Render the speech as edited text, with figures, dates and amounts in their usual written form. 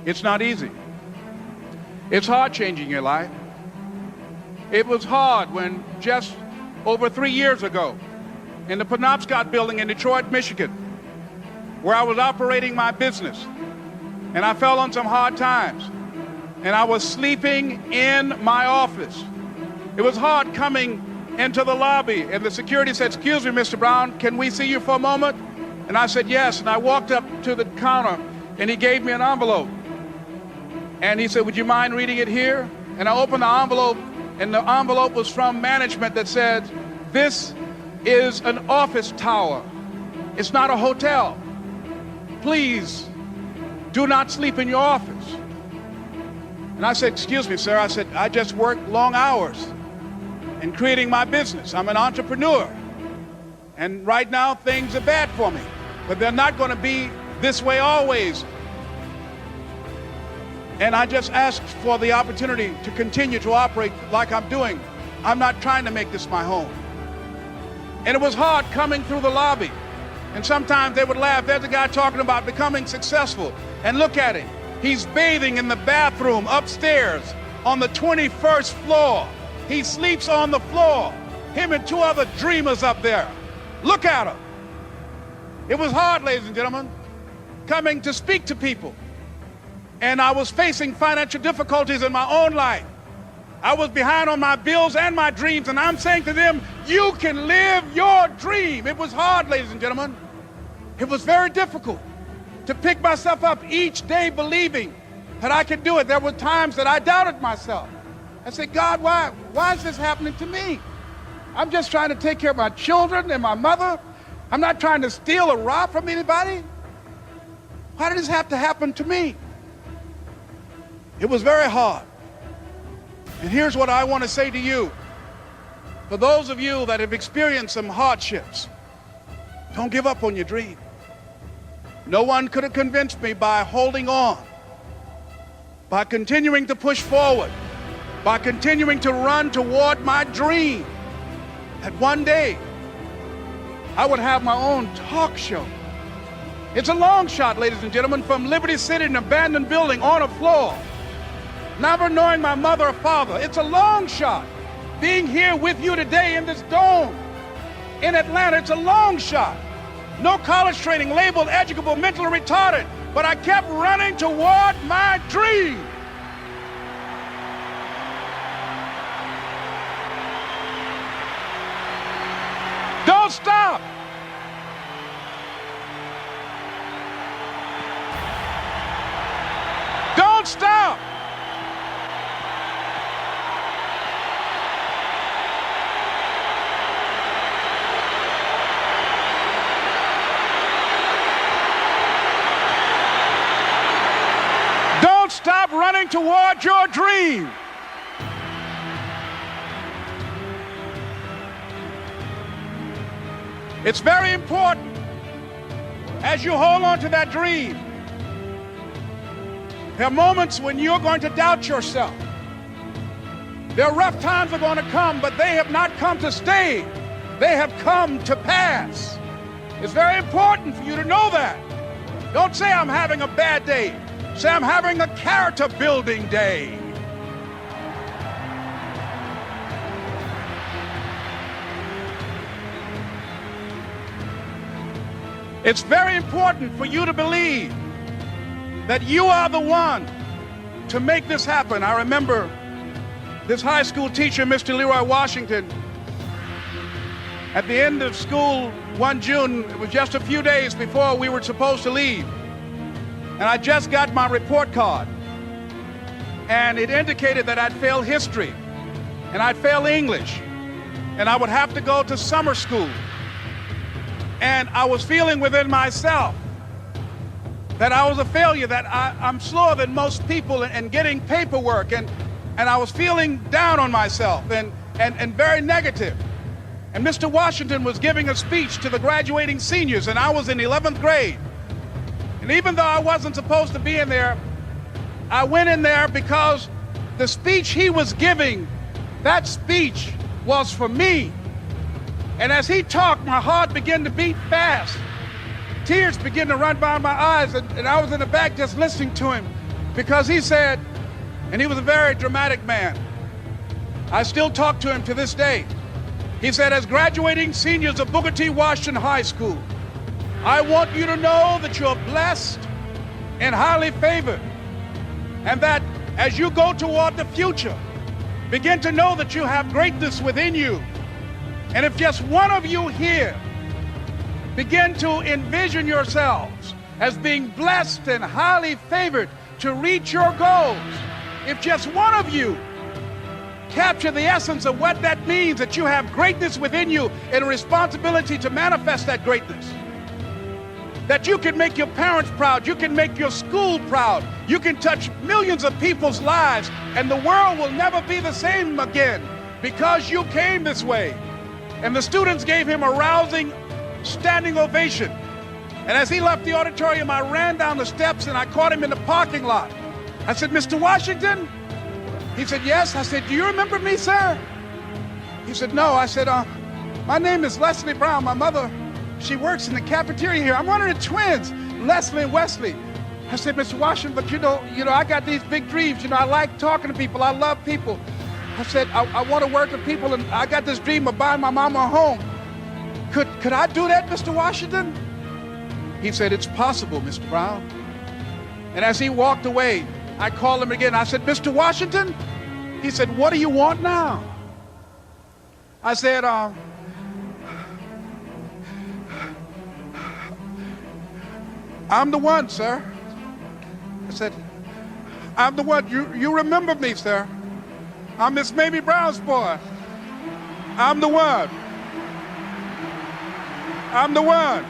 It's not easy. It's hard changing your life. It was hard when just over 3 years ago in the Penobscot building in Detroit, Michigan, where I was operating my business, and I fell on some hard times, and I was sleeping in my office. It was hard coming into the lobby, and the security said, "Excuse me, Mr. Brown, can we see you for a moment?" And I said, "Yes," and I walked up to the counter, and he gave me an envelope. And he said, "Would you mind reading it here?" And I opened the envelope, and the envelope was from management that said, "This is an office tower. It's not a hotel. Please do not sleep in your office." And I said, "Excuse me, sir." I said, "I just work long hours in creating my business. I'm an entrepreneur. And right now, things are bad for me. But they're not going to be this way always. And I just asked for the opportunity to continue to operate like I'm doing. I'm not trying to make this my home." And it was hard coming through the lobby. And sometimes they would laugh. There's a guy talking about becoming successful. And look at him. He's bathing in the bathroom upstairs on the 21st floor. He sleeps on the floor. Him and 2 other dreamers up there. Look at him. It was hard, ladies and gentlemen, coming to speak to people. And I was facing financial difficulties in my own life. I was behind on my bills and my dreams, and I'm saying to them, you can live your dream. It was hard, ladies and gentlemen. It was very difficult to pick myself up each day believing that I could do it. There were times that I doubted myself. I said, "God, why is this happening to me? I'm just trying to take care of my children and my mother. I'm not trying to steal or rob from anybody. Why did this have to happen to me?" It was very hard. And here's what I want to say to you. For those of you that have experienced some hardships, don't give up on your dream. No one could have convinced me by holding on, by continuing to push forward, by continuing to run toward my dream, that one day I would have my own talk show. It's a long shot, ladies and gentlemen, from Liberty City, an abandoned building on a floor, never knowing my mother or father. It's a long shot. Being here with you today in this dome in Atlanta, it's a long shot. No college training, labeled educable, mentally retarded, but I kept running toward my dream. Don't stop. Don't stop. Don't stop running toward your dream. It's very important as you hold on to that dream. There are moments when you're going to doubt yourself. There are rough times are going to come, but they have not come to stay. They have come to pass. It's very important for you to know that. Don't say I'm having a bad day. Say I'm having a character building day. It's very important for you to believe that you are the one to make this happen. I remember this high school teacher, Mr. Leroy Washington, at the end of school one June, it was just a few days before we were supposed to leave, and I just got my report card, and it indicated that I'd failed history, and I'd failed English, and I would have to go to summer school. And I was feeling within myself that I was a failure, that I'm slower than most people in getting paperwork, and I was feeling down on myself and very negative. And Mr. Washington was giving a speech to the graduating seniors, and I was in 11th grade. And even though I wasn't supposed to be in there, I went in there because the speech he was giving, that speech was for me. And as he talked, my heart began to beat fast. Tears began to run down my eyes, and I was in the back just listening to him. because he said, and he was a very dramatic man. I still talk to him to this day. He said, as graduating seniors of Booker T. Washington High School, I want you to know that you're blessed and highly favored, and that as you go toward the future, begin to know that you have greatness within you. And if just one of you here begin to envision yourselves as being blessed and highly favored to reach your goals, if just one of you capture the essence of what that means, that you have greatness within you and a responsibility to manifest that greatness, that you can make your parents proud, you can make your school proud, you can touch millions of people's lives, and the world will never be the same again because you came this way. And the students gave him a rousing standing ovation. And as he left the auditorium, I ran down the steps and I caught him in the parking lot. I said, Mr. Washington? He said, yes. I said, do you remember me, sir? He said, no. I said, my name is Leslie Brown. My mother, she works in the cafeteria here. I'm one of the twins, Leslie and Wesley. I said, Mr. Washington, but you know, I got these big dreams. I like talking to people. I love people. I said, I want to work with people, and I got this dream of buying my mama a home. Could I do that, Mr. Washington? He said, it's possible, Mr. Brown. And as he walked away, I called him again. I said, Mr. Washington? He said, what do you want now? I said, I'm the one, sir. I said, I'm the one. You remember me, sir. I'm Miss Mamie Brown's boy. I'm the one. I'm the one.